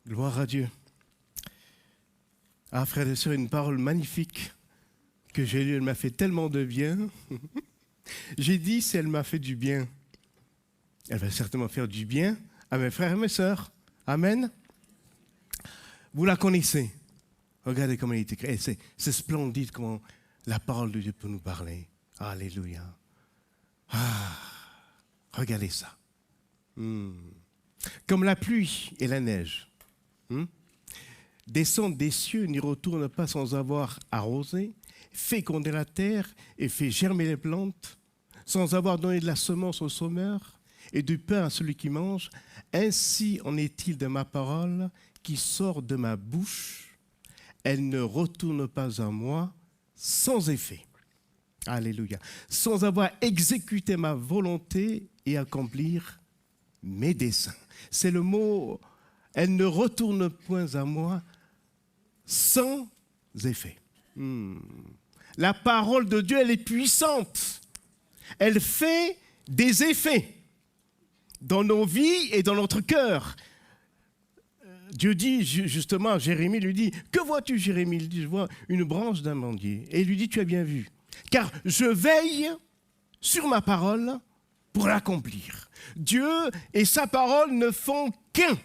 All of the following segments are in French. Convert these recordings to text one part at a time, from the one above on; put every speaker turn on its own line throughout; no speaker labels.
Gloire à Dieu. Ah, frères et sœurs, une parole magnifique que j'ai lue, elle m'a fait tellement de bien. J'ai dit, si elle m'a fait du bien, elle va certainement faire du bien à mes frères et mes sœurs. Amen. Vous la connaissez. Regardez comment elle est écrite. C'est splendide comment la parole de Dieu peut nous parler. Alléluia. Ah, regardez ça. Comme la pluie et la neige. Descendent des cieux, n'y retournent pas sans avoir arrosé, fécondé la terre et fait germer les plantes, sans avoir donné de la semence au sommeur et du pain à celui qui mange. Ainsi en est-il de ma parole qui sort de ma bouche. Elle ne retourne pas à moi sans effet. Alléluia. Sans avoir exécuté ma volonté et accomplir mes desseins. C'est le mot, elle ne retourne point à moi sans effet. La parole de Dieu, elle est puissante. Elle fait des effets dans nos vies et dans notre cœur. Dieu dit justement, Jérémie lui dit, « Que vois-tu, Jérémie ?» Il dit, « Je vois une branche d'amandier. » Et il lui dit, « Tu as bien vu, car je veille sur ma parole pour l'accomplir. » Dieu et sa parole ne font qu'un,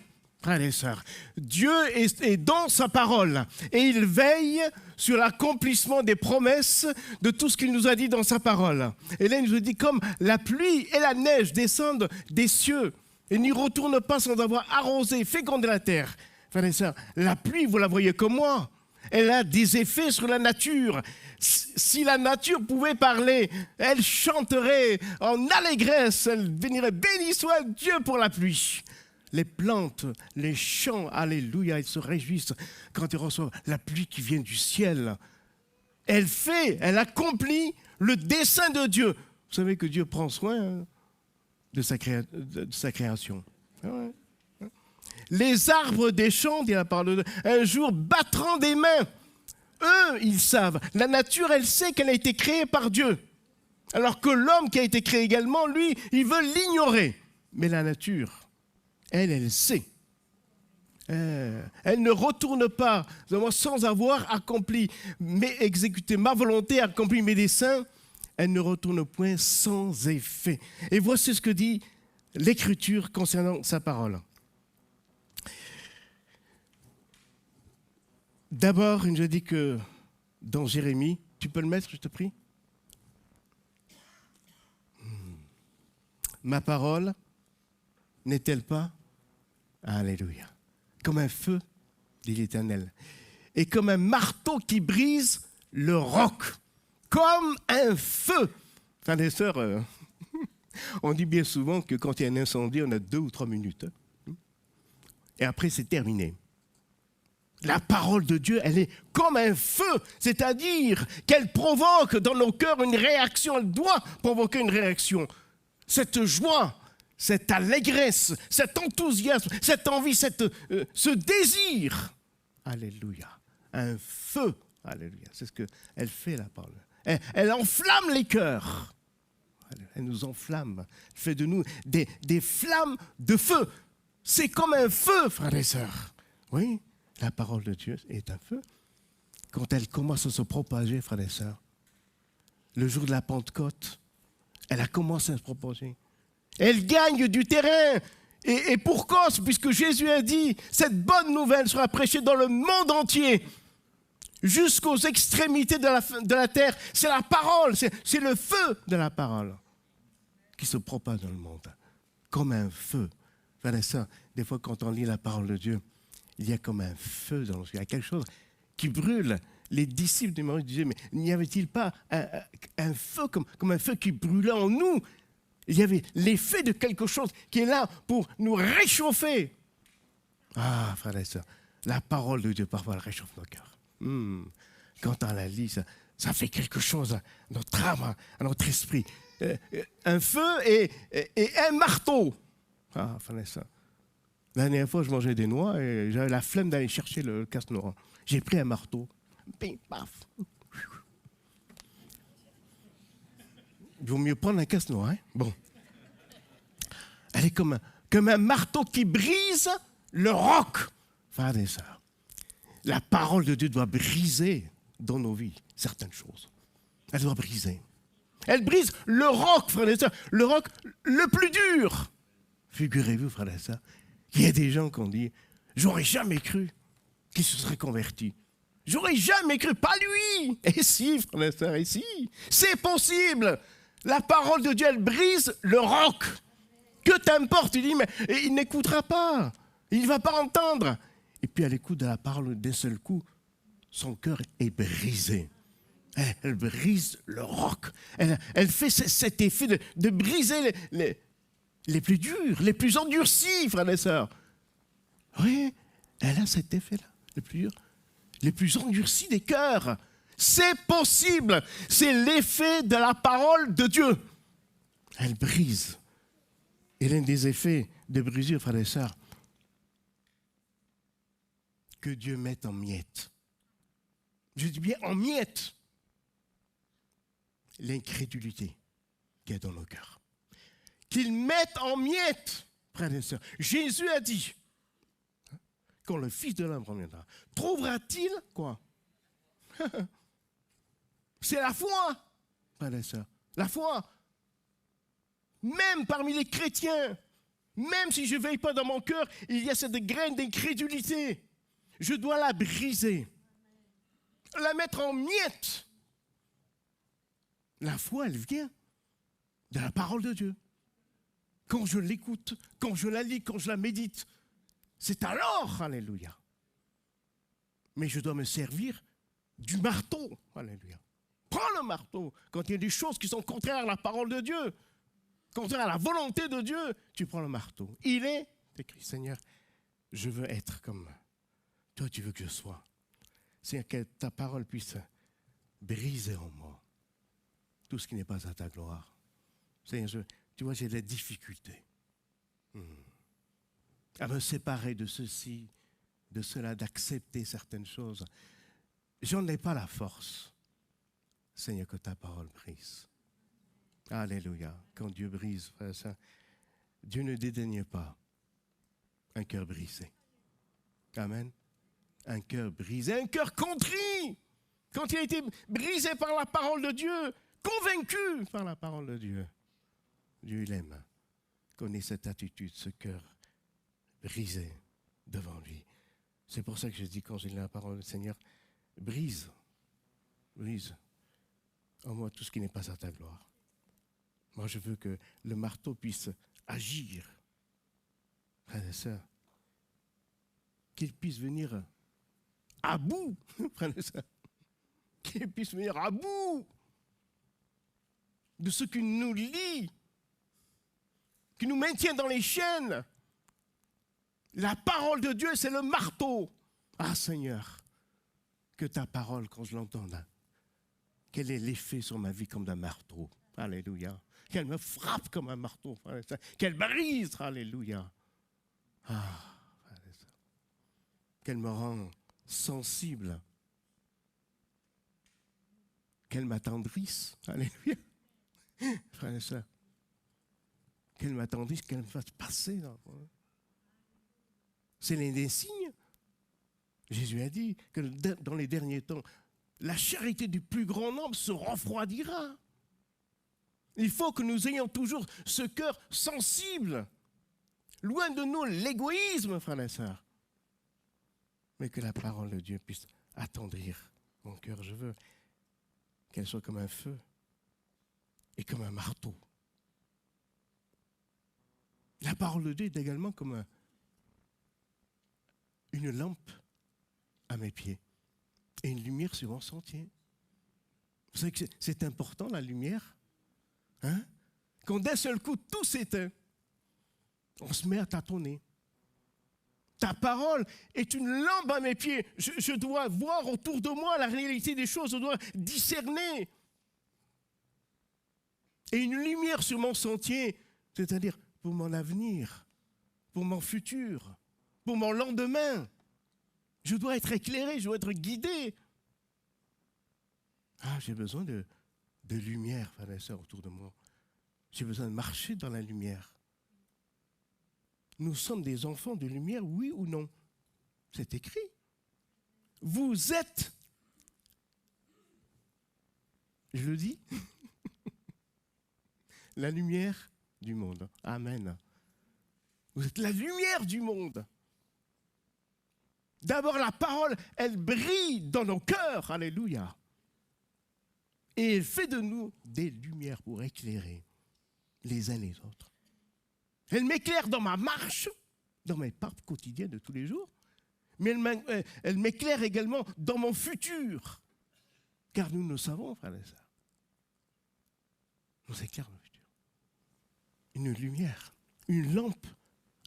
frères et sœurs. Dieu est dans sa parole et il veille sur l'accomplissement des promesses de tout ce qu'il nous a dit dans sa parole. Et là, il nous dit, comme la pluie et la neige descendent des cieux et n'y retournent pas sans avoir arrosé, fécondé la terre. Frères et sœurs, la pluie, vous la voyez comme moi, elle a des effets sur la nature. Si la nature pouvait parler, elle chanterait en allégresse, elle bénirait, béni soit Dieu pour la pluie. Les plantes, les champs, alléluia, ils se réjouissent quand ils reçoivent la pluie qui vient du ciel. Elle accomplit le dessein de Dieu. Vous savez que Dieu prend soin de sa création. Les arbres des champs, dit la parole de Dieu, un jour battront des mains. Eux, ils savent. La nature, elle sait qu'elle a été créée par Dieu. Alors que l'homme qui a été créé également, lui, il veut l'ignorer. Mais la nature, elle sait. Elle ne retourne pas sans avoir accompli, exécuté ma volonté, accompli mes desseins. Elle ne retourne point sans effet. Et voici ce que dit l'Écriture concernant sa parole. D'abord, je dis que dans Jérémie, tu peux le mettre, je te prie? Ma parole n'est-elle pas, alléluia, comme un feu, dit l'Éternel, et comme un marteau qui brise le roc, comme un feu. Frères et sœurs, on dit bien souvent que quand il y a un incendie, on a 2 ou 3 minutes. Et après, c'est terminé. La parole de Dieu, elle est comme un feu, c'est-à-dire qu'elle provoque dans nos cœurs une réaction, elle doit provoquer une réaction. Cette joie, cette allégresse, cet enthousiasme, cette envie, ce désir. Alléluia. Un feu. Alléluia. C'est ce qu'elle fait, la parole. Elle enflamme les cœurs. Elle nous enflamme. Elle fait de nous des flammes de feu. C'est comme un feu, frères et sœurs. Oui. La parole de Dieu est un feu. Quand elle commence à se propager, frères et sœurs, le jour de la Pentecôte, elle a commencé à se propager. Elle gagne du terrain. Et pour cause, puisque Jésus a dit, cette bonne nouvelle sera prêchée dans le monde entier, jusqu'aux extrémités de la terre. C'est la parole, c'est le feu de la parole qui se propage dans le monde, comme un feu. Frères et sœurs, des fois quand on lit la parole de Dieu, il y a comme un feu dans le ciel, il y a quelque chose qui brûle. Les disciples de Marie disaient, mais n'y avait-il pas un feu comme un feu qui brûlait en nous? Il y avait l'effet de quelque chose qui est là pour nous réchauffer. Ah, frères et sœurs, la parole de Dieu, parfois, elle réchauffe nos cœurs. Quand on la lit, ça fait quelque chose à notre âme, à notre esprit. Un feu et un marteau. Ah, frères et sœurs. La dernière fois, je mangeais des noix et j'avais la flemme d'aller chercher le casse-noix. J'ai pris un marteau. Ping, paf. Il vaut mieux prendre un casse-noix, hein? Bon. Elle est comme un marteau qui brise le roc. frères et sœurs, la parole de Dieu doit briser dans nos vies certaines choses. Elle doit briser. Elle brise le roc, frères et sœurs, le roc le plus dur. Figurez-vous, frères et sœurs, qu'il y a des gens qui ont dit « J'aurais jamais cru qu'il se serait converti. J'aurais jamais cru, pas lui. » Et si, frères et sœurs, et si, c'est possible. La parole de Dieu, elle brise le roc. Que t'importe, il dit, mais il n'écoutera pas. Il ne va pas entendre. Et puis à l'écoute de la parole d'un seul coup, son cœur est brisé. Elle brise le roc. Elle fait cet effet de briser les plus durs, les plus endurcis, frères et sœurs. Oui, elle a cet effet-là, le plus dur, les plus endurcis des cœurs. C'est possible. C'est l'effet de la parole de Dieu. Elle brise. Et l'un des effets de brisure, frères et sœurs, que Dieu mette en miettes. Je dis bien en miettes. L'incrédulité qui est dans nos cœurs. Qu'il mette en miettes, frères et sœurs. Jésus a dit, quand le Fils de l'homme reviendra, trouvera-t-il quoi? C'est la foi, frères et sœurs. La foi. Même parmi les chrétiens, même si je ne veille pas dans mon cœur, il y a cette graine d'incrédulité. Je dois la briser, la mettre en miettes. La foi, elle vient de la parole de Dieu. Quand je l'écoute, quand je la lis, quand je la médite, c'est alors, alléluia. Mais je dois me servir du marteau, alléluia. Prends le marteau quand il y a des choses qui sont contraires à la parole de Dieu, contraires à la volonté de Dieu, tu prends le marteau. Il est écrit, Seigneur, je veux être comme toi, tu veux que je sois. Seigneur, que ta parole puisse briser en moi tout ce qui n'est pas à ta gloire. Seigneur, tu vois, j'ai des difficultés à me séparer de ceci, de cela, d'accepter certaines choses. J'en ai pas la force. Seigneur, que ta parole brise. Alléluia. Quand Dieu brise, frère, ça, Dieu ne dédaigne pas un cœur brisé. Amen. Un cœur brisé, un cœur contrit. Quand il a été brisé par la parole de Dieu, convaincu par la parole de Dieu. Dieu, il aime qu'on ait cette attitude, ce cœur brisé devant lui. C'est pour ça que je dis, quand j'ai la parole du Seigneur, brise en moi tout ce qui n'est pas à ta gloire. Moi, je veux que le marteau puisse agir, frères et sœurs, qu'il puisse venir à bout, frères et sœurs, qu'il puisse venir à bout de ce qui nous lie, qui nous maintient dans les chaînes. La parole de Dieu, c'est le marteau. Ah Seigneur, que ta parole, quand je l'entends, quel est l'effet sur ma vie comme d'un marteau. Alléluia. Qu'elle me frappe comme un marteau. Qu'elle brise. Alléluia. Ah, qu'elle me rend sensible. Qu'elle m'attendrisse. Alléluia. Frères et sœurs, qu'elle m'attendrisse, qu'elle me fasse passer. C'est l'un des signes. Jésus a dit que dans les derniers temps, la charité du plus grand nombre se refroidira. Il faut que nous ayons toujours ce cœur sensible. Loin de nous l'égoïsme, frères et sœurs. Mais que la parole de Dieu puisse attendrir mon cœur. Je veux qu'elle soit comme un feu et comme un marteau. La parole de Dieu est également comme une lampe à mes pieds et une lumière sur mon sentier. Vous savez que c'est important, la lumière. Hein? Quand d'un seul coup, tout s'éteint, on se met à tâtonner. Ta parole est une lampe à mes pieds. Je dois voir autour de moi la réalité des choses. Je dois discerner. Et une lumière sur mon sentier, c'est-à-dire pour mon avenir, pour mon futur, pour mon lendemain. Je dois être éclairé, je dois être guidé. Ah, j'ai besoin de lumière, frères et sœurs, autour de moi. J'ai besoin de marcher dans la lumière. Nous sommes des enfants de lumière, oui ou non? C'est écrit. Vous êtes, je le dis, la lumière du monde. Amen. Vous êtes la lumière du monde. D'abord, la parole, elle brille dans nos cœurs. Alléluia. Et elle fait de nous des lumières pour éclairer les uns les autres. Elle m'éclaire dans ma marche, dans mes pas quotidiens de tous les jours, mais elle m'éclaire également dans mon futur. Car nous le savons, frères et sœurs. Nous éclaire le futur. Une lumière, une lampe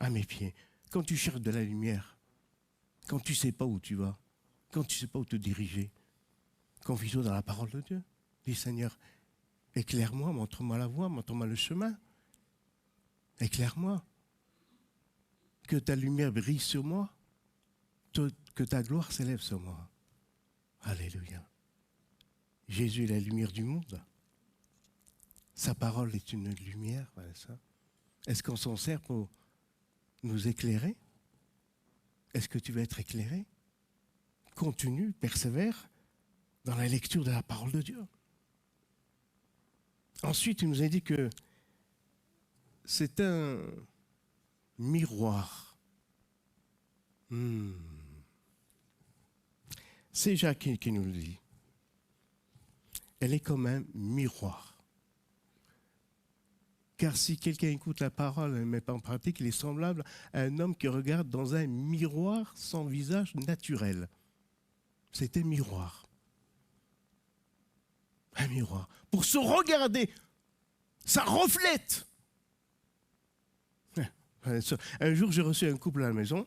à mes pieds. Quand tu cherches de la lumière, quand tu ne sais pas où tu vas, quand tu ne sais pas où te diriger, confie-toi dans la parole de Dieu. Dis Seigneur, éclaire-moi, montre-moi la voie, montre-moi le chemin. Éclaire-moi. Que ta lumière brille sur moi. Que ta gloire s'élève sur moi. Alléluia. Jésus est la lumière du monde. Sa parole est une lumière. Voilà ça. Est-ce qu'on s'en sert pour nous éclairer? Est-ce que tu veux être éclairé? Continue, persévère dans la lecture de la parole de Dieu. Ensuite, il nous a dit que c'est un miroir. C'est Jacques qui nous le dit. Elle est comme un miroir. Car si quelqu'un écoute la parole et ne met pas en pratique, il est semblable à un homme qui regarde dans un miroir son visage naturel. C'est un miroir. Un miroir. Pour se regarder, ça reflète. Un jour, j'ai reçu un couple à la maison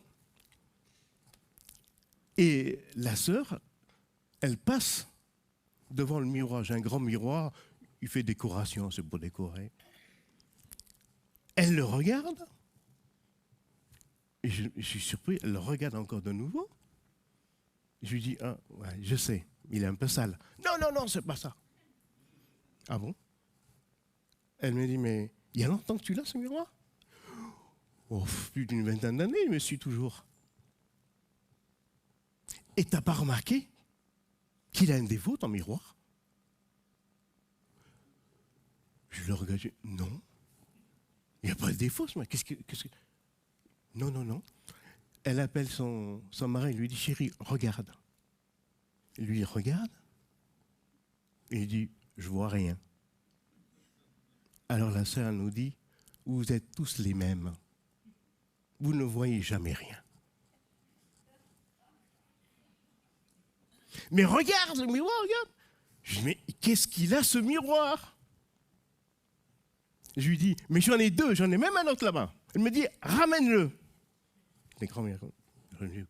et la sœur, elle passe devant le miroir. J'ai un grand miroir, il fait décoration, c'est pour décorer. Elle le regarde et je suis surpris, elle le regarde encore de nouveau. Je lui dis, ah, ouais, je sais, il est un peu sale. Non, c'est pas ça. Ah bon? Elle me dit, mais il y a longtemps que tu l'as, ce miroir? Oh, plus d'une vingtaine d'années, il me suit toujours. Et tu n'as pas remarqué qu'il a un défaut, ton miroir? Je le regarde, non. Il n'y a pas de défaut, ce mec. Qu'est-ce que... Non. Elle appelle son mari, il lui dit, chérie, regarde. Lui, il regarde, et il dit, je vois rien. Alors la sœur nous dit, vous êtes tous les mêmes. Vous ne voyez jamais rien. Mais regarde le miroir, regarde. Je dis, mais qu'est-ce qu'il a, ce miroir? Je lui dis, mais j'en ai deux, j'en ai même un autre là-bas. Elle me dit, ramène-le. Les grands miroirs.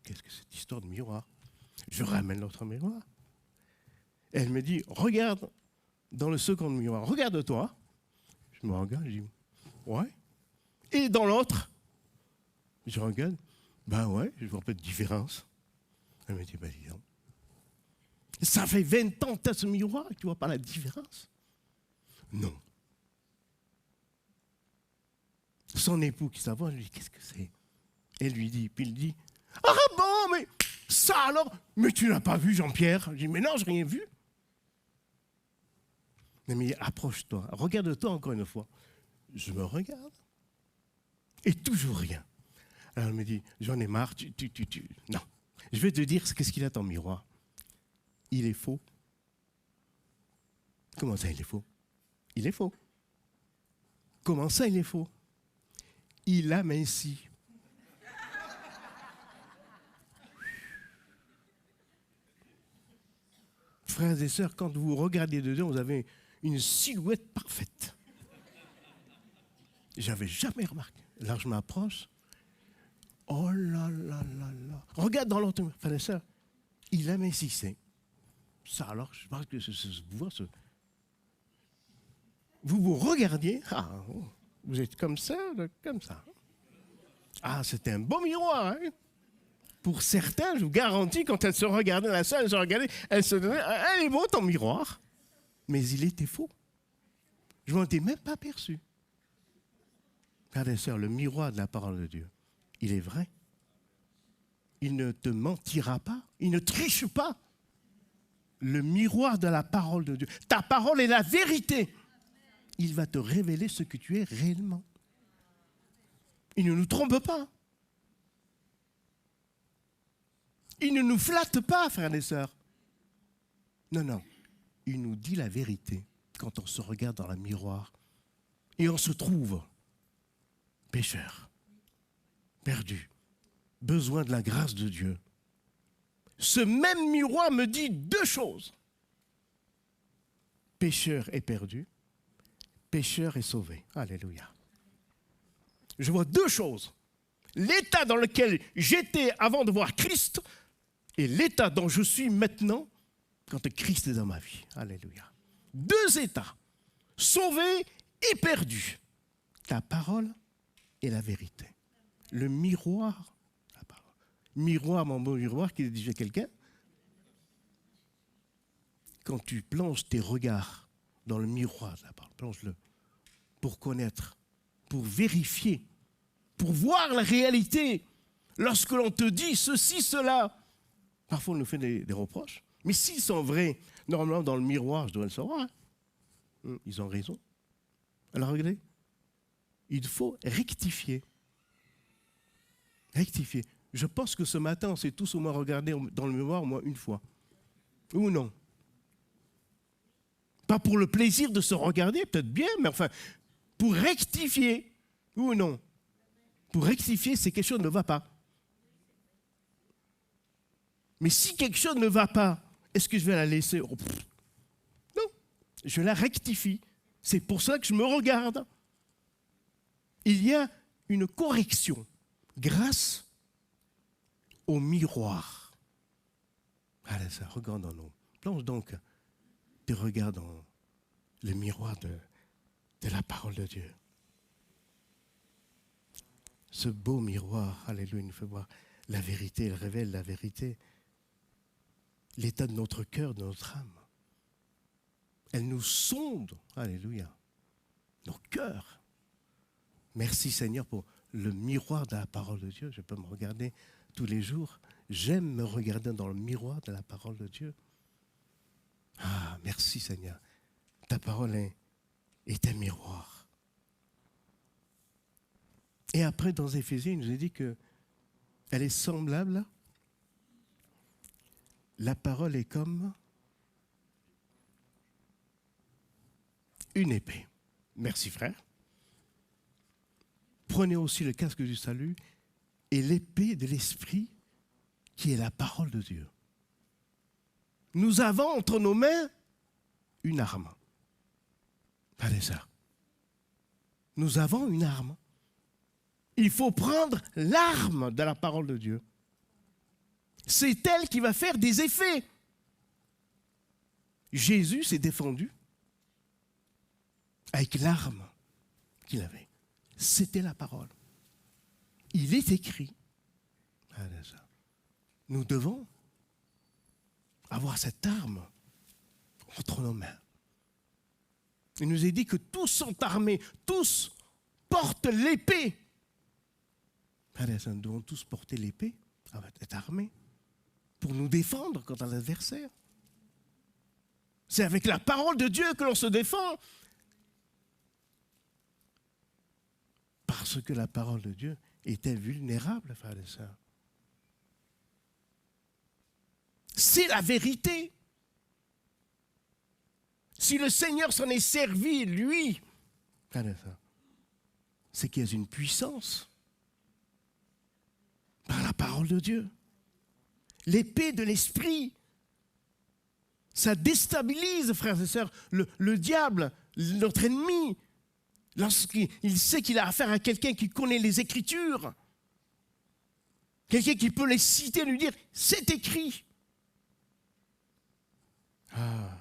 Qu'est-ce que c'est cette histoire de miroir? Je ramène l'autre miroir. Elle me dit, regarde dans le second miroir, regarde-toi. Je me regarde, je dis, ouais. Et dans l'autre, je regarde, ben ouais, je vois pas de différence. Elle me dit, ben dis donc. Ça fait 20 ans que tu as ce miroir et tu ne vois pas la différence? Non. Son époux qui s'avoue, je lui dis, qu'est-ce que c'est? Elle lui dit, puis il dit, ah bon, mais ça alors? Mais tu n'as pas vu Jean-Pierre? Je dis, mais non, je n'ai rien vu. Mais approche-toi, regarde-toi encore une fois. Je me regarde. Et toujours rien. Alors elle me dit, j'en ai marre, Non. Je vais te dire qu'est-ce qu'il a ton miroir. Il est faux. Comment ça, il est faux? Il est faux. Comment ça, il est faux? Il a minci. Frères et sœurs, quand vous regardez dedans, vous avez une silhouette parfaite. J'avais jamais remarqué. Là, je m'approche. Oh là là là là. Regarde dans l'autre, frères et sœurs. Il a mincissé. Ça alors, je pense que vous vous regardiez. Ah, vous êtes comme ça, comme ça. Ah, c'était un beau miroir, hein? Pour certains, je vous garantis, quand elle se regardait dans la salle, elle se regardait, elle se disait, elle est beau ton miroir. Mais il était faux. Je m'en étais même pas aperçu. Frères et sœurs, le miroir de la parole de Dieu, il est vrai. il ne te mentira pas, il ne triche pas. Le miroir de la parole de Dieu. Ta parole est la vérité. Il va te révéler ce que tu es réellement. Il ne nous trompe pas. Il ne nous flatte pas, frères et sœurs. Non, non. Il nous dit la vérité quand on se regarde dans le miroir et on se trouve pécheur, perdu, besoin de la grâce de Dieu. Ce même miroir me dit deux choses. Pécheur est perdu, pécheur est sauvé. Alléluia. Je vois deux choses. L'état dans lequel j'étais avant de voir Christ et l'état dont je suis maintenant quand Christ est dans ma vie. Alléluia. Deux états, sauvé et perdu. Ta parole et la vérité. Le miroir, la parole. Miroir, mon beau miroir, qui disait quelqu'un. Quand tu plonges tes regards dans le miroir de la parole, plonge-le pour connaître, pour vérifier, pour voir la réalité. Lorsque l'on te dit ceci, cela, parfois on nous fait des reproches, mais s'ils sont vrais, normalement dans le miroir, je dois le savoir. Hein. Ils ont raison. Alors regardez, il faut rectifier. Rectifier. Je pense que ce matin, on s'est tous au moins regardé dans le miroir au moins une fois. Ou non? Pas pour le plaisir de se regarder, peut-être bien, mais enfin, pour rectifier. Ou non? Pour rectifier, c'est quelque chose ne va pas. Mais si quelque chose ne va pas, est-ce que je vais la laisser? Oh, non, je la rectifie. C'est pour ça que je me regarde. Il y a une correction grâce au miroir. Allez, ça, regardons-nous. Plonge donc tes regards dans le miroir de la parole de Dieu. Ce beau miroir, alléluia, nous fait voir la vérité, il révèle la vérité. L'état de notre cœur, de notre âme. Elle nous sonde, alléluia, nos cœurs. Merci Seigneur pour le miroir de la parole de Dieu. Je peux me regarder tous les jours. J'aime me regarder dans le miroir de la parole de Dieu. Ah, merci Seigneur. Ta parole est un miroir. Et après, dans Éphésiens, il nous a dit qu'elle est semblable. La parole est comme une épée. Merci frère. Prenez aussi le casque du salut et l'épée de l'esprit qui est la parole de Dieu. Nous avons entre nos mains une arme. Allez ça. Nous avons une arme. Il faut prendre l'arme de la parole de Dieu. C'est elle qui va faire des effets. Jésus s'est défendu avec l'arme qu'il avait. C'était la parole. Il est écrit. Nous devons avoir cette arme entre nos mains. Il nous est dit que tous sont armés, tous portent l'épée. Nous devons tous porter l'épée, être armés, pour nous défendre contre l'adversaire. C'est avec la parole de Dieu que l'on se défend. Parce que la parole de Dieu est invulnérable, frères et sœurs. C'est la vérité. Si le Seigneur s'en est servi, lui, c'est qu'il y a une puissance par la parole de Dieu. L'épée de l'esprit, ça déstabilise, frères et sœurs, le diable, notre ennemi, lorsqu'il sait qu'il a affaire à quelqu'un qui connaît les Écritures, quelqu'un qui peut les citer, lui dire, c'est écrit. Ah,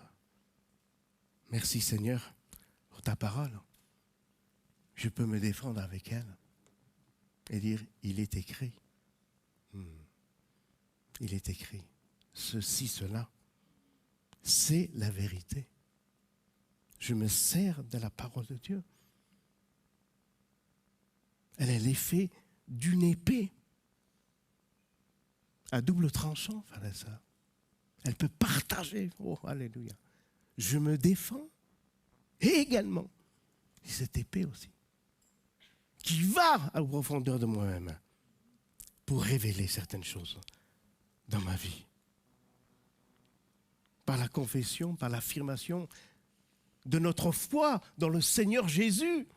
merci Seigneur pour ta parole. Je peux me défendre avec elle et dire, il est écrit. Il est écrit. Ceci, cela, c'est la vérité. Je me sers de la parole de Dieu. Elle est l'effet d'une épée. à double tranchant, frère et sœur. Elle peut partager. Oh, alléluia. Je me défends. Et également, cette épée aussi, qui va à la profondeur de moi-même pour révéler certaines choses dans ma vie. Par la confession, par l'affirmation de notre foi dans le Seigneur Jésus.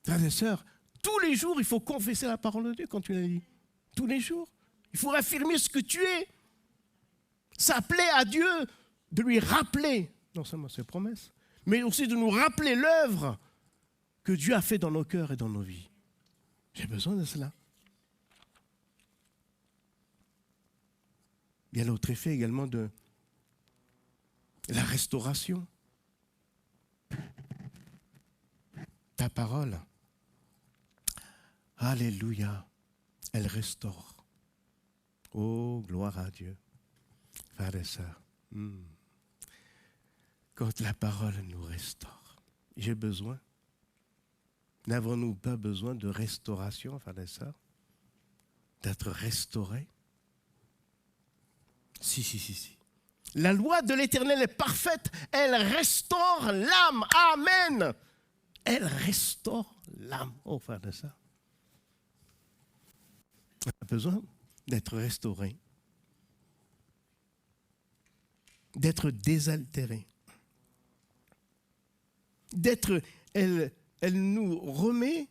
Frères et sœurs, tous les jours, il faut confesser la parole de Dieu, quand tu l'as dit. Tous les jours. Il faut affirmer ce que tu es. S'appeler à Dieu, de lui rappeler, non seulement ses promesses, mais aussi de nous rappeler l'œuvre que Dieu a fait dans nos cœurs et dans nos vies. J'ai besoin de cela. Il y a l'autre effet également de la restauration. Ta parole, alléluia, elle restaure. Oh, gloire à Dieu. Frères et sœurs, quand la parole nous restaure, j'ai besoin. N'avons-nous pas besoin de restauration, frères et sœurs? D'être restaurés? Si. La loi de l'Éternel est parfaite, elle restaure l'âme. Amen. Elle restaure l'âme. Oh, frères et sœurs. On a besoin d'être restauré, d'être désaltéré, elle nous remet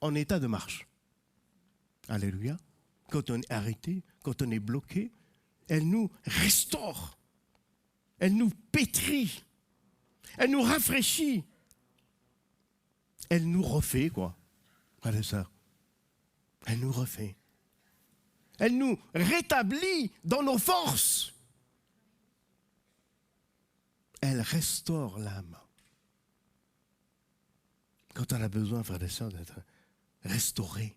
en état de marche. Alléluia. Quand on est arrêté, quand on est bloqué, elle nous restaure, elle nous pétrit, elle nous rafraîchit, elle nous refait, quoi. Frères et sœurs, elle nous refait. Elle nous rétablit dans nos forces. Elle restaure l'âme. Quand on a besoin, frères et sœurs, d'être restauré,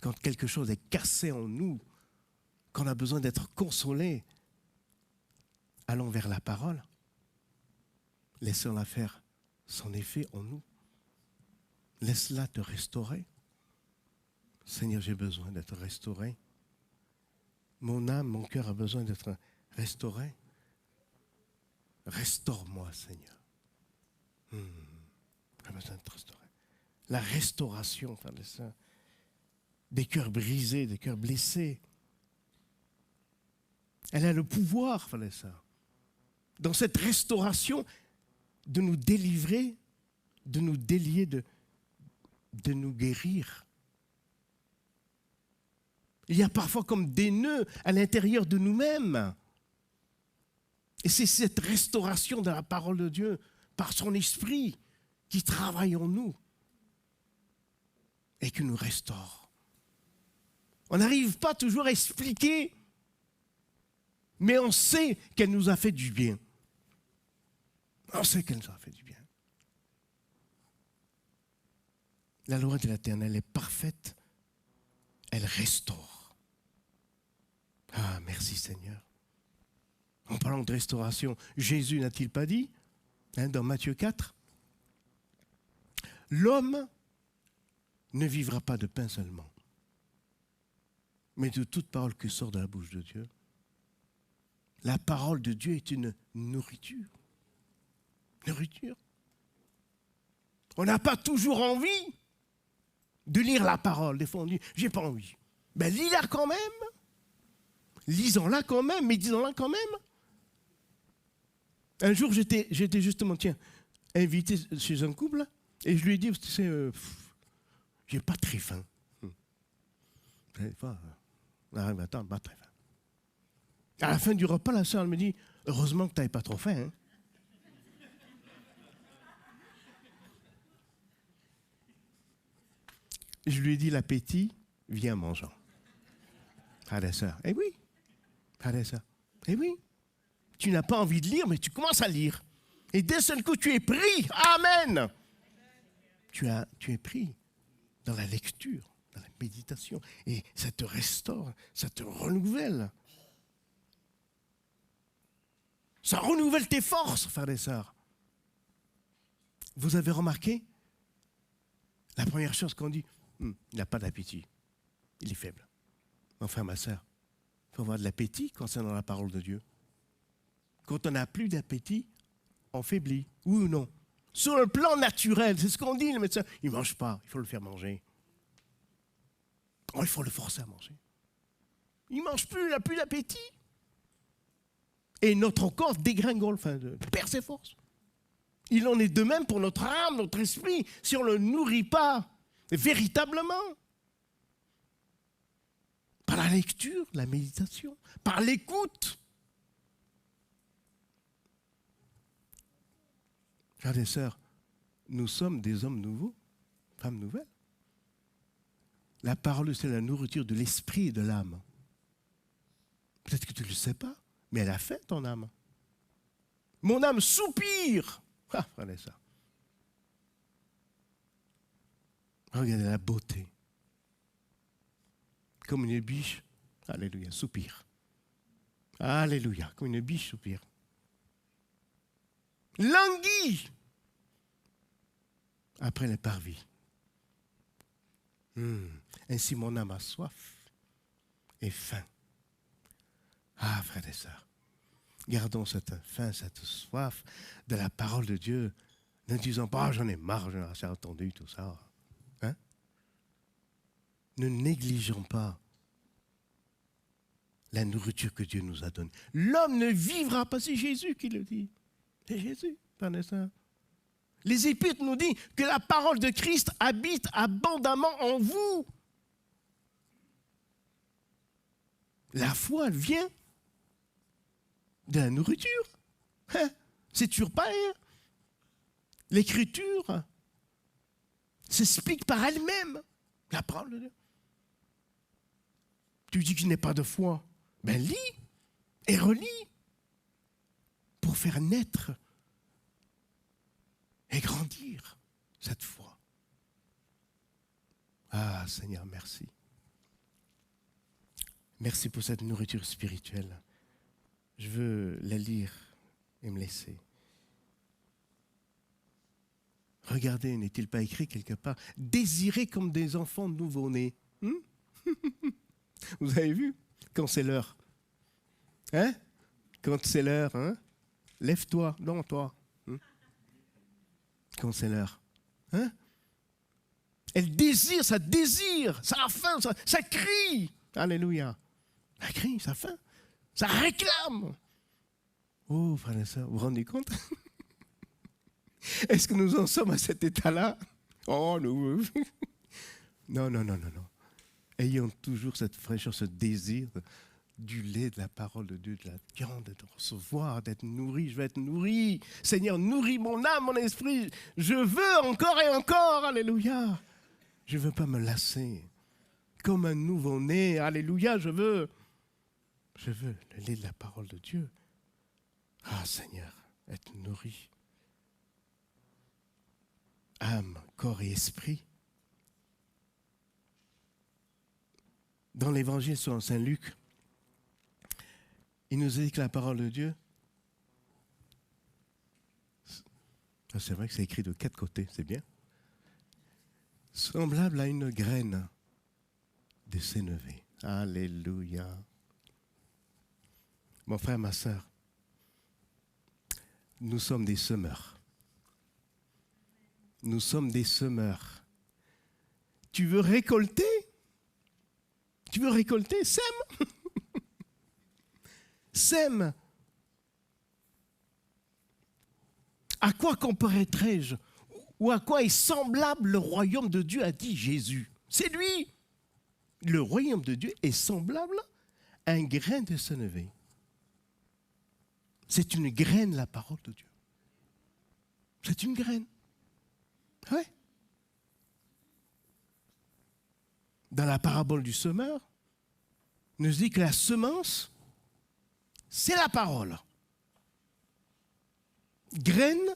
quand quelque chose est cassé en nous, quand on a besoin d'être consolé, allons vers la parole. Laissons-la faire son effet en nous. Laisse-la te restaurer. Seigneur, j'ai besoin d'être restauré. Mon âme, mon cœur a besoin d'être restauré. Restaure-moi, Seigneur. J'ai besoin d'être restauré. La restauration, frères et sœurs, des cœurs brisés, des cœurs blessés. Elle a le pouvoir, frères et sœurs, dans cette restauration, de nous délivrer, de nous délier, de nous guérir. Il y a parfois comme des nœuds à l'intérieur de nous-mêmes. Et c'est cette restauration de la parole de Dieu, par son esprit, qui travaille en nous et qui nous restaure. On n'arrive pas toujours à expliquer, mais on sait qu'elle nous a fait du bien. On sait qu'elle nous a fait du bien. La loi de l'Éternel est parfaite. Elle restaure. Ah, merci Seigneur. En parlant de restauration, Jésus n'a-t-il pas dit, dans Matthieu 4, l'homme ne vivra pas de pain seulement, mais de toute parole qui sort de la bouche de Dieu. La parole de Dieu est une nourriture. Nourriture. On n'a pas toujours envie de lire la parole. Des fois, on dit, j'ai pas envie. Ben, lis-la quand même. Lisons-la quand même, médisons-la quand même. Un jour, j'étais justement, invité chez un couple, et je lui ai dit, tu sais, j'ai pas très faim. Attends, pas très faim. À la fin du repas, la sœur me dit, heureusement que tu n'avais pas trop faim. Hein. Je lui ai dit, l'appétit vient en mangeant. Frère et sœur, eh oui. Frère et sœur, eh oui. Tu n'as pas envie de lire, mais tu commences à lire. Et d'un seul coup, tu es pris. Amen. Tu es pris dans la lecture, dans la méditation. Et ça te restaure, ça te renouvelle. Ça renouvelle tes forces, frères et sœurs. Vous avez remarqué? La première chose qu'on dit, il n'a pas d'appétit. Il est faible. Mon frère, ma soeur, il faut avoir de l'appétit concernant la parole de Dieu. Quand on n'a plus d'appétit, on faiblit, oui ou non? Sur le plan naturel, c'est ce qu'on dit, le médecin. Il ne mange pas, il faut le faire manger. Oh, il faut le forcer à manger. Il ne mange plus, il n'a plus d'appétit. Et notre corps dégringole, enfin, perd ses forces. Il en est de même pour notre âme, notre esprit, si on ne le nourrit pas véritablement. Par la lecture, la méditation, par l'écoute. Frères et sœurs, nous sommes des hommes nouveaux, femmes nouvelles. La parole, c'est la nourriture de l'esprit et de l'âme. Peut-être que tu ne le sais pas, mais elle a faim, ton âme. Mon âme soupire. Ah, frères et sœurs. Regardez la beauté. Comme une biche, alléluia, soupire. Alléluia, comme une biche soupire. Languit après les parvis. Ainsi mon âme a soif et faim. Ah, frères et sœurs, gardons cette faim, cette soif de la parole de Dieu. Ne disons pas, j'en ai marre, j'en ai assez entendu tout ça. Hein? Ne négligeons pas la nourriture que Dieu nous a donnée. L'homme ne vivra pas, c'est Jésus qui le dit. C'est Jésus, frères et sœurs. Les Épîtres nous disent que la parole de Christ habite abondamment en vous. La foi, elle vient de la nourriture. Hein? C'est toujours pareil. L'écriture s'explique par elle-même. La parole de Dieu. Tu dis que je n'ai pas de foi. Ben lis et relis pour faire naître et grandir cette foi. Ah Seigneur, merci. Merci pour cette nourriture spirituelle. Je veux la lire et me laisser. Regardez, n'est-il pas écrit quelque part? Désirez comme des enfants nouveau-nés. Vous avez vu? Quand c'est l'heure. Hein? Quand c'est l'heure, hein? Lève-toi, non, toi. Quand c'est l'heure. Hein? Elle désire, ça a faim, ça crie. Alléluia. Ça crie, ça a faim, ça réclame. Oh, frères et sœurs, vous vous rendez compte? Est-ce que nous en sommes à cet état-là? Oh, nous. Non. Ayons toujours cette fraîcheur, ce désir du lait, de la parole de Dieu, de la viande, de recevoir, d'être nourri. Je veux être nourri. Seigneur, nourris mon âme, mon esprit. Je veux encore et encore. Alléluia. Je ne veux pas me lasser. Comme un nouveau-né. Alléluia, je veux le lait de la parole de Dieu. Ah, Seigneur, être nourri. Âme, corps et esprit. Dans l'évangile selon Saint Luc, il nous dit que la parole de Dieu, c'est vrai que c'est écrit de 4 côtés, c'est bien, semblable à une graine de sénévé. Alléluia. Mon frère, ma sœur, nous sommes des semeurs. Nous sommes des semeurs. Tu veux récolter? Tu veux récolter? Sème. Sème. À quoi comparerais-je? Ou à quoi est semblable le royaume de Dieu, a dit Jésus. C'est lui. Le royaume de Dieu est semblable à un grain de sénévé. C'est une graine, la parole de Dieu. C'est une graine. Oui. Dans la parabole du semeur, il nous dit que la semence, c'est la parole. Graine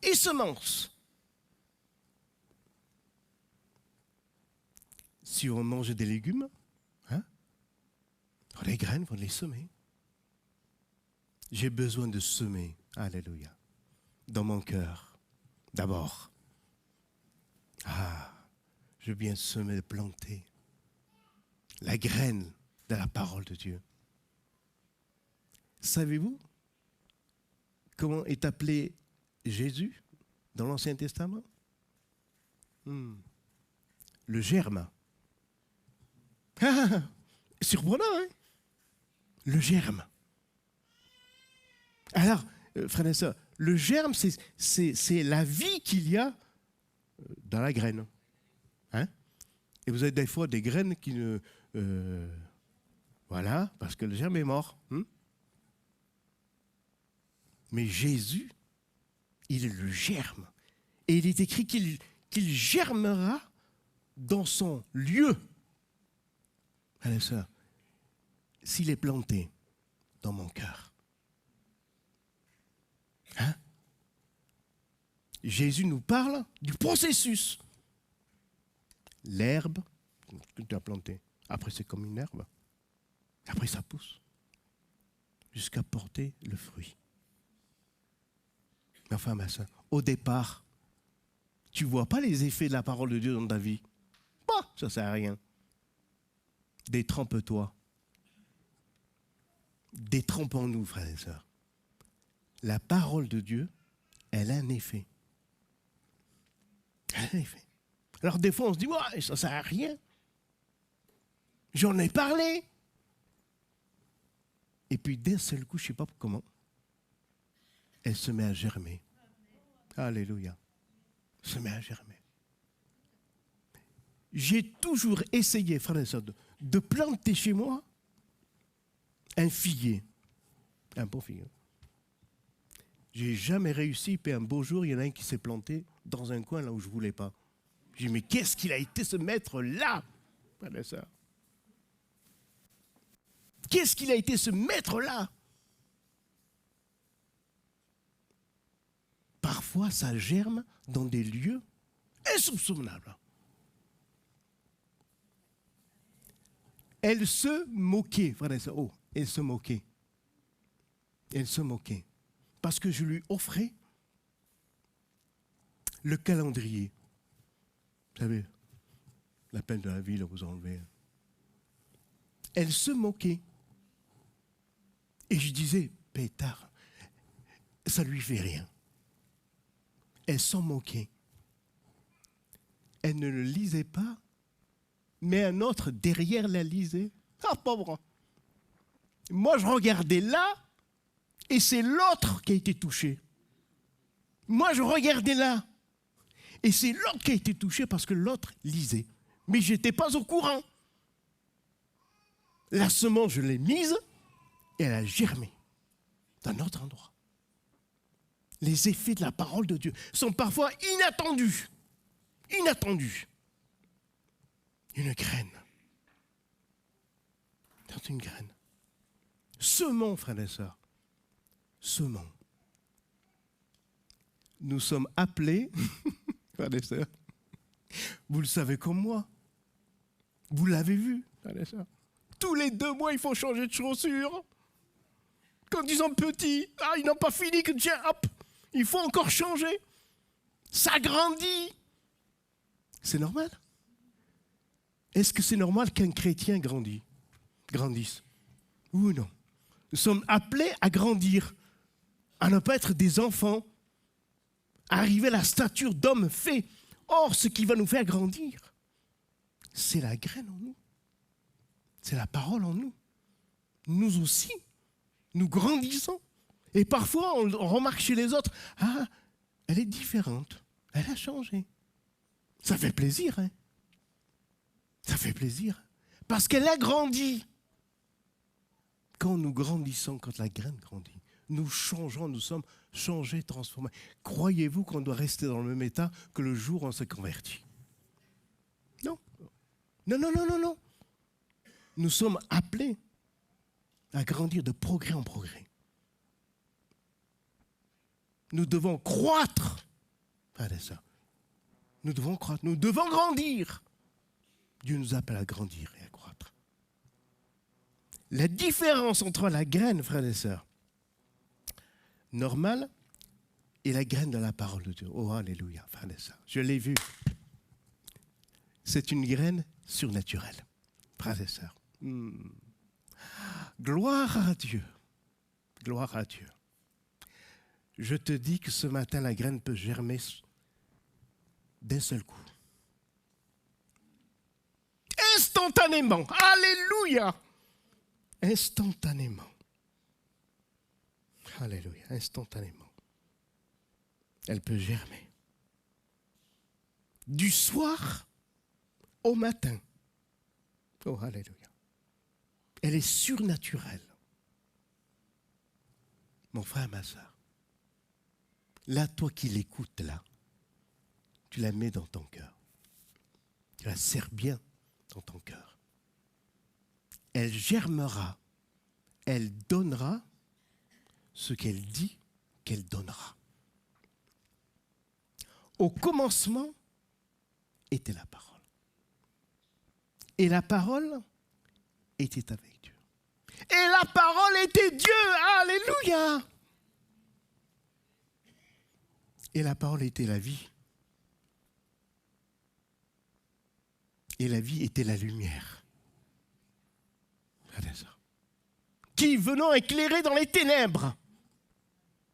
et semence. Si on mange des légumes, les graines, il faut les semer. J'ai besoin de semer, alléluia, dans mon cœur, d'abord. Je veux bien semer, planter la graine de la parole de Dieu. Savez-vous comment est appelé Jésus dans l'Ancien Testament? Le germe. Surprenant, hein? Le germe. Alors, frères et sœurs, le germe, c'est la vie qu'il y a dans la graine. Hein? Et vous avez des fois des graines qui ne... voilà, parce que le germe est mort. Mais Jésus, il est le germe. Et il est écrit qu'il germera dans son lieu. Frères et sœurs, s'il est planté dans mon cœur, hein? Jésus nous parle du processus. L'herbe que tu as plantée, après c'est comme une herbe, après ça pousse, jusqu'à porter le fruit. Mais enfin, ma soeur, au départ, tu ne vois pas les effets de la parole de Dieu dans ta vie. Bah, ça ne sert à rien. Détrempe-toi. Détrempons-nous, frères et sœurs. La parole de Dieu, elle a un effet. Elle a un effet. Alors des fois, on se dit, ouais, ça ne sert à rien. J'en ai parlé. Et puis d'un seul coup, je ne sais pas comment, elle se met à germer. Alléluia. Elle se met à germer. J'ai toujours essayé, frères et sœurs, de planter chez moi un figuier. Un beau figuier. J'ai jamais réussi, puis un beau jour, il y en a un qui s'est planté dans un coin là où je ne voulais pas. J'ai dit, mais qu'est-ce qu'il a été se mettre là, frères et sœurs? Qu'est-ce qu'il a été se mettre là? Parfois, ça germe dans des lieux insoupçonnables. Elle se moquait, frère et sœur. Oh, elle se moquait. Elle se moquait. Parce que je lui offrais le calendrier. Vous savez, l'appel de la ville, vous enlevez. Elle se moquait. Et je disais, pétard, ça ne lui fait rien. Elle s'en moquait. Elle ne le lisait pas, mais un autre derrière la lisait. Ah, pauvre. Moi, je regardais là, et c'est l'autre qui a été touché. Moi, je regardais là, et c'est l'autre qui a été touché parce que l'autre lisait. Mais je n'étais pas au courant. La semence, je l'ai mise, et elle a germé d'un autre endroit. Les effets de la parole de Dieu sont parfois inattendus. Inattendus. Une graine. C'est une graine. Semons, frères et sœurs. Semons. Nous sommes appelés, frères et sœurs, vous le savez comme moi. Vous l'avez vu, frères et sœurs. Tous les 2 mois, il faut changer de chaussures. Quand ils sont petits, ils n'ont pas fini que tiens, hop, il faut encore changer. Ça grandit. C'est normal. Est-ce que c'est normal qu'un chrétien grandisse? Oui ou non? Nous sommes appelés à grandir, à ne pas être des enfants, à arriver à la stature d'homme fait. Or, ce qui va nous faire grandir, c'est la graine en nous. C'est la parole en nous. Nous aussi, nous grandissons. Et parfois, on remarque chez les autres, elle est différente, elle a changé. Ça fait plaisir, hein? Ça fait plaisir. Parce qu'elle a grandi. Quand nous grandissons, quand la graine grandit, nous changeons, nous sommes changés, transformés. Croyez-vous qu'on doit rester dans le même état que le jour où on s'est converti? Non. Non, non, non, non, non. Nous sommes appelés à grandir de progrès en progrès. Nous devons croître. Regardez ça. Nous devons croître, nous devons grandir. Dieu nous appelle à grandir et à croître. La différence entre la graine, frères et sœurs, normale, et la graine de la parole de Dieu. Oh, alléluia, frères et sœurs. Je l'ai vu. C'est une graine surnaturelle, frères et sœurs. Gloire à Dieu. Gloire à Dieu. Je te dis que ce matin, la graine peut germer d'un seul coup. Instantanément. Alléluia. Instantanément. Alléluia. Instantanément. Elle peut germer. Du soir au matin. Oh, alléluia. Elle est surnaturelle. Mon frère, ma soeur. Là, toi qui l'écoutes, là, tu la mets dans ton cœur. Tu la serres bien dans ton cœur. Elle germera, elle donnera ce qu'elle dit qu'elle donnera. Au commencement était la parole. Et la parole était avec Dieu. Et la parole était Dieu. Alléluia. Et la parole était la vie. Et la vie était la lumière. Regardez ça. Qui venant éclairer dans les ténèbres,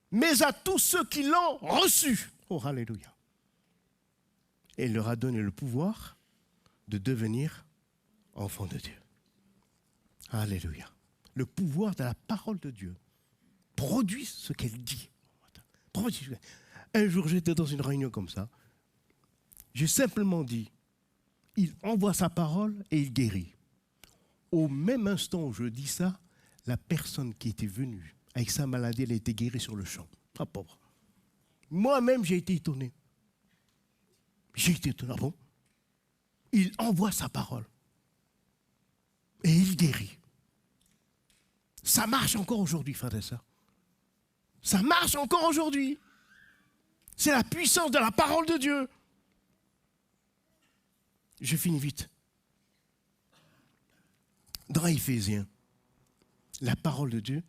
mais à tous ceux qui l'ont reçu. Oh, alléluia. Et il leur a donné le pouvoir de devenir enfants de Dieu. Alléluia. Le pouvoir de la parole de Dieu produit ce qu'elle dit. Un jour, j'étais dans une réunion comme ça. J'ai simplement dit, il envoie sa parole et il guérit. Au même instant où je dis ça, la personne qui était venue avec sa maladie, elle a été guérie sur le champ. Pas pauvre. Moi-même, j'ai été étonné. J'ai été étonné. Ah bon? Il envoie sa parole. Et il guérit. Ça marche encore aujourd'hui, frères et sœurs. Ça marche encore aujourd'hui. C'est la puissance de la parole de Dieu. Je finis vite. Dans Éphésiens, la parole de Dieu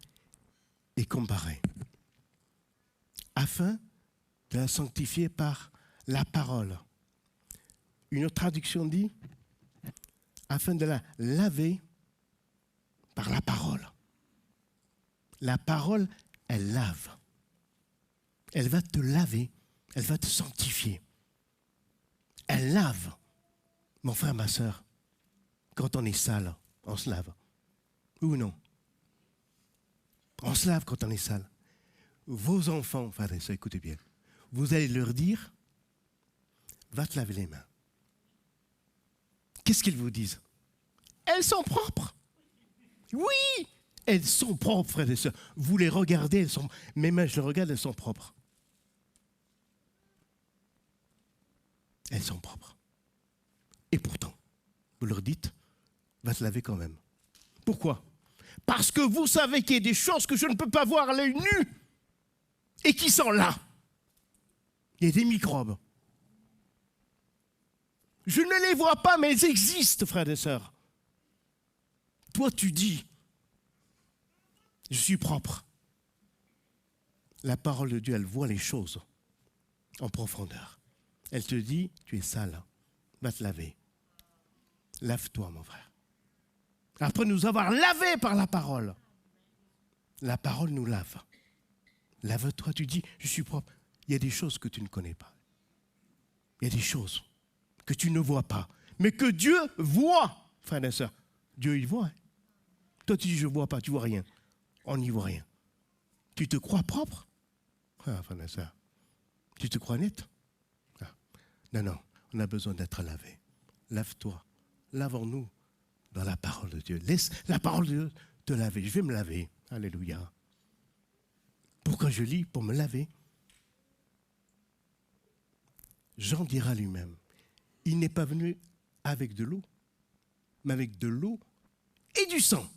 est comparée. Afin de la sanctifier par la parole. Une autre traduction dit, afin de la laver par la parole. La parole, elle lave. Elle va te laver, elle va te sanctifier. Elle lave. Mon frère, ma soeur, quand on est sale, on se lave. Ou non? On se lave quand on est sale. Vos enfants, frères et sœurs, écoutez bien, vous allez leur dire, va te laver les mains. Qu'est-ce qu'ils vous disent? Elles sont propres. Oui, elles sont propres, frères et sœurs. Vous les regardez, elles sont... Mes mains, je les regarde, elles sont propres. Elles sont propres. Et pourtant, vous leur dites, va te laver quand même. Pourquoi? Parce que vous savez qu'il y a des choses que je ne peux pas voir à l'œil nu et qui sont là. Il y a des microbes. Je ne les vois pas, mais elles existent, frères et sœurs. Toi, tu dis, je suis propre. La parole de Dieu, elle voit les choses en profondeur. Elle te dit, tu es sale, va te laver. Lave-toi, mon frère. Après nous avoir lavés par la parole nous lave. Lave-toi, tu dis, je suis propre. Il y a des choses que tu ne connais pas. Il y a des choses que tu ne vois pas, mais que Dieu voit, frères et sœurs. Dieu, il voit. Hein. Toi, tu dis, je ne vois pas, tu ne vois rien. On n'y voit rien. Tu te crois propre? Ah, frères et sœurs. Tu te crois net? Ah. Non, on a besoin d'être lavé. Lave-toi. Lavons-nous dans la parole de Dieu. Laisse la parole de Dieu te laver. Je vais me laver. Alléluia. Pourquoi je lis? Pour me laver. Jean dira lui-même, il n'est pas venu avec de l'eau, mais avec de l'eau et du sang.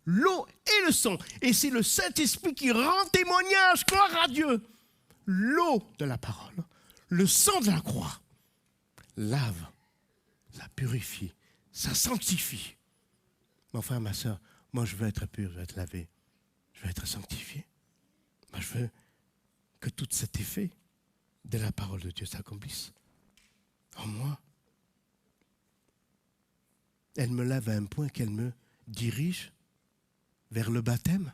L'eau et le sang. Et c'est le Saint-Esprit qui rend témoignage, gloire à Dieu. L'eau de la parole, le sang de la croix, lave, ça purifie, ça sanctifie. Mon frère, ma soeur, moi je veux être pur, je veux être lavé, je veux être sanctifié. Moi je veux que tout cet effet de la parole de Dieu s'accomplisse en moi. Elle me lave à un point qu'elle me dirige vers le baptême.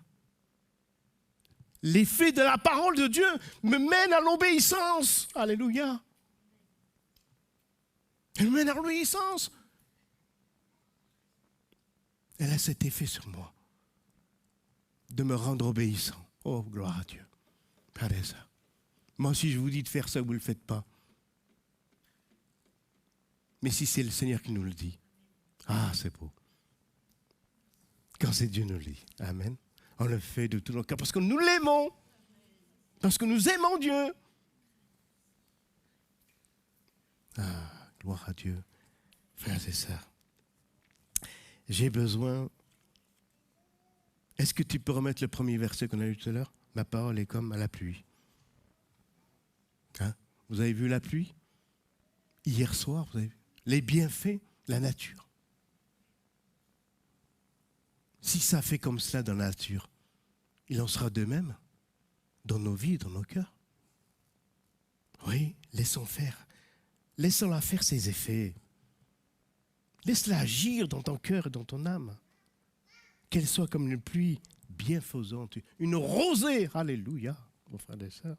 L'effet de la parole de Dieu me mène à l'obéissance. Alléluia. Elle me mène à l'obéissance. Elle a cet effet sur moi de me rendre obéissant. Oh, gloire à Dieu. Regardez ça. Moi, si je vous dis de faire ça, vous ne le faites pas. Mais si c'est le Seigneur qui nous le dit, ah, c'est beau. Quand c'est Dieu nous le dit. Amen. On le fait de tout notre cœur parce que nous l'aimons. Parce que nous aimons Dieu. Ah, gloire à Dieu. Frères et sœurs. J'ai besoin. Est-ce que tu peux remettre le premier verset qu'on a lu tout à l'heure? Ma parole est comme à la pluie. Hein? Vous avez vu la pluie? Hier soir, vous avez vu les bienfaits, la nature. Si ça fait comme cela dans la nature, il en sera de même dans nos vies, dans nos cœurs. Oui, laissons faire. Laissons-la faire ses effets. Laisse-la agir dans ton cœur et dans ton âme. Qu'elle soit comme une pluie bienfaisante, une rosée. Alléluia, mon frère et sœurs.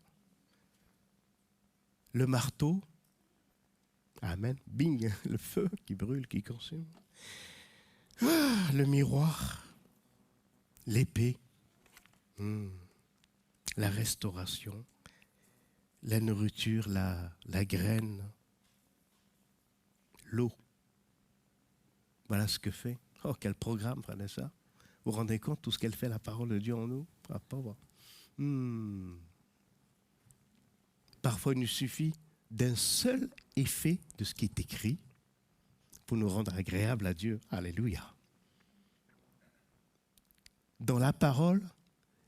Le marteau. Amen. Bing, le feu qui brûle, qui consume. Ah, le miroir. L'épée. La restauration. La nourriture, la graine. L'eau. Voilà ce que fait. Oh, quel programme, frère et sœurs. Vous vous rendez compte tout ce qu'elle fait, la parole de Dieu en nous? Ah, pauvre. Parfois, il nous suffit d'un seul effet de ce qui est écrit pour nous rendre agréables à Dieu. Alléluia. Dans la parole,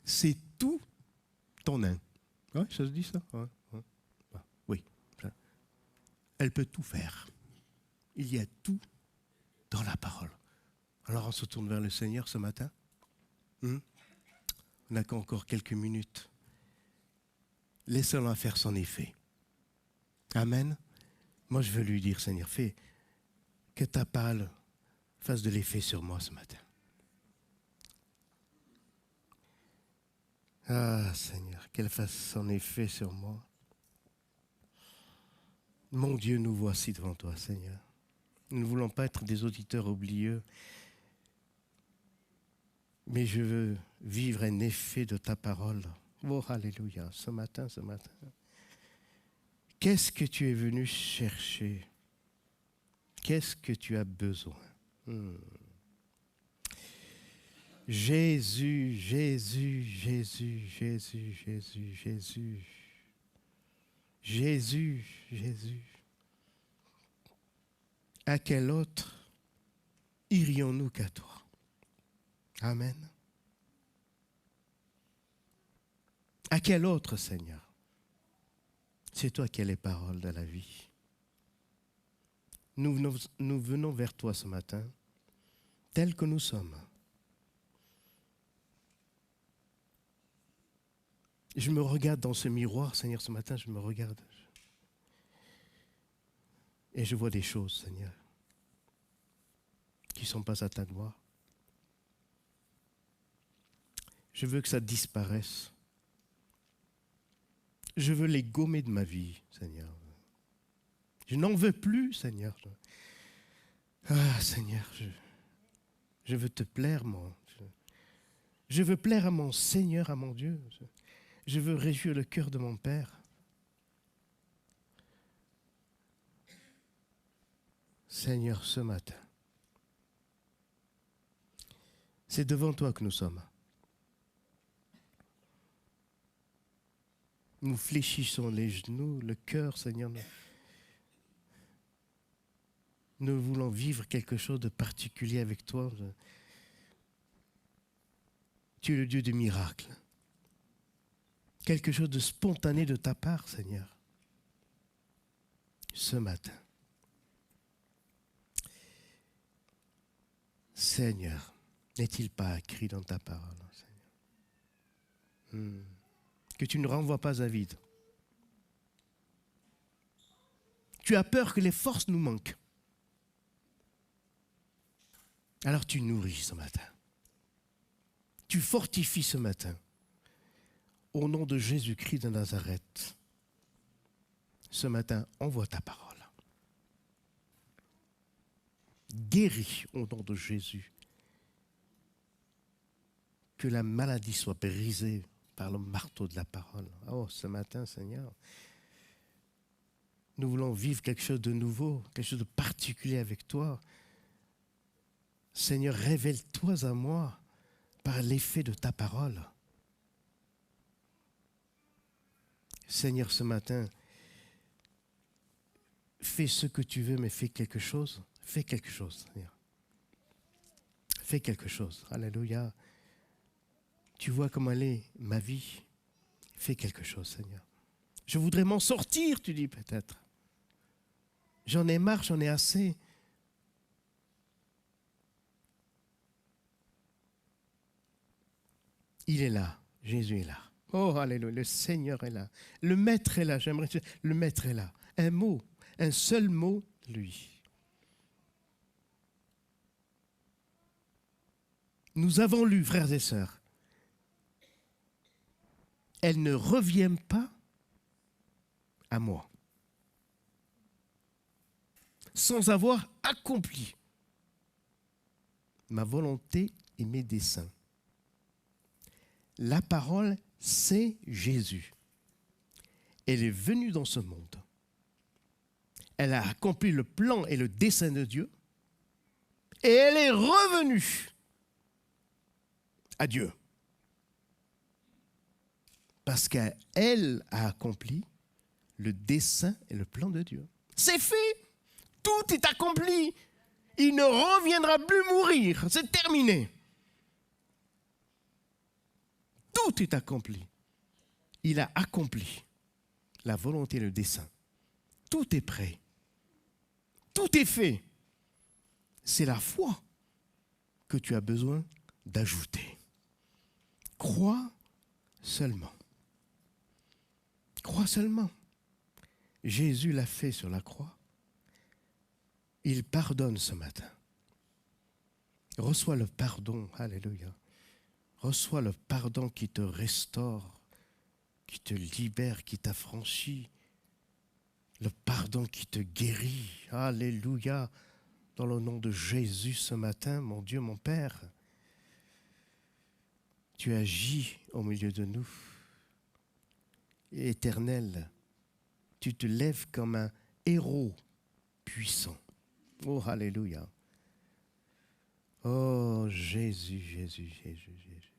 c'est tout ton un. Ouais, ça se dit ça? Oui. Elle peut tout faire. Il y a tout dans la parole. Alors on se tourne vers le Seigneur ce matin. On n'a qu'encore quelques minutes. Laissons-la faire son effet. Amen. Moi je veux lui dire, Seigneur, fais que ta parole fasse de l'effet sur moi ce matin. Ah Seigneur, qu'elle fasse son effet sur moi. Mon Dieu, nous voici devant toi, Seigneur. Nous ne voulons pas être des auditeurs oublieux, mais je veux vivre un effet de ta parole. Oh, alléluia, ce matin. Qu'est-ce que tu es venu chercher? Qu'est-ce que tu as besoin? Jésus, Jésus, Jésus, Jésus, Jésus, Jésus. Jésus, Jésus. À quel autre irions-nous qu'à toi? Amen. À quel autre, Seigneur? C'est toi qui as les paroles de la vie. Nous venons vers toi ce matin, tels que nous sommes. Je me regarde dans ce miroir, Seigneur, ce matin, je me regarde. Et je vois des choses, Seigneur, qui ne sont pas à ta gloire. Je veux que ça disparaisse. Je veux les gommer de ma vie, Seigneur. Je n'en veux plus, Seigneur. Ah, Seigneur, je veux te plaire, moi. Je veux plaire à mon Seigneur, à mon Dieu. Je veux réjouir le cœur de mon Père. Seigneur, ce matin, c'est devant toi que nous sommes. Nous fléchissons les genoux, le cœur, Seigneur. Nous voulons vivre quelque chose de particulier avec toi. Tu es le Dieu de miracles. Quelque chose de spontané de ta part, Seigneur. Ce matin. Seigneur, n'est-il pas écrit dans ta parole, Seigneur? Que tu ne renvoies pas à vide. Tu as peur que les forces nous manquent. Alors tu nourris ce matin. Tu fortifies ce matin. Au nom de Jésus-Christ de Nazareth, ce matin, envoie ta parole. Guéris au nom de Jésus. Que la maladie soit brisée par le marteau de la parole. Oh, ce matin, Seigneur, nous voulons vivre quelque chose de nouveau, quelque chose de particulier avec toi. Seigneur, révèle-toi à moi par l'effet de ta parole. Seigneur, ce matin, fais ce que tu veux, mais fais quelque chose. Fais quelque chose, Seigneur. Fais quelque chose. Alléluia. Tu vois comment elle est, ma vie. Fais quelque chose, Seigneur. Je voudrais m'en sortir, tu dis peut-être. J'en ai marre, j'en ai assez. Il est là. Jésus est là. Oh, alléluia. Le Seigneur est là. Le Maître est là. J'aimerais dire, le Maître est là. Un mot, un seul mot, lui. Nous avons lu, frères et sœurs, elle ne revient pas à moi sans avoir accompli ma volonté et mes desseins. La parole, c'est Jésus. Elle est venue dans ce monde. Elle a accompli le plan et le dessein de Dieu. Et elle est revenue à Dieu. Parce qu'elle a accompli le dessein et le plan de Dieu. C'est fait. Tout est accompli. Il ne reviendra plus mourir. C'est terminé. Tout est accompli. Il a accompli la volonté et le dessein. Tout est prêt. Tout est fait. C'est la foi que tu as besoin d'ajouter. Crois seulement. Crois seulement. Jésus l'a fait sur la croix. Il pardonne ce matin. Reçois le pardon. Alléluia. Reçois le pardon qui te restaure, qui te libère, qui t'affranchit. Le pardon qui te guérit. Alléluia. Dans le nom de Jésus ce matin, mon Dieu, mon Père, tu agis au milieu de nous. Éternel, tu te lèves comme un héros puissant. Oh, alléluia. Oh, Jésus, Jésus, Jésus, Jésus.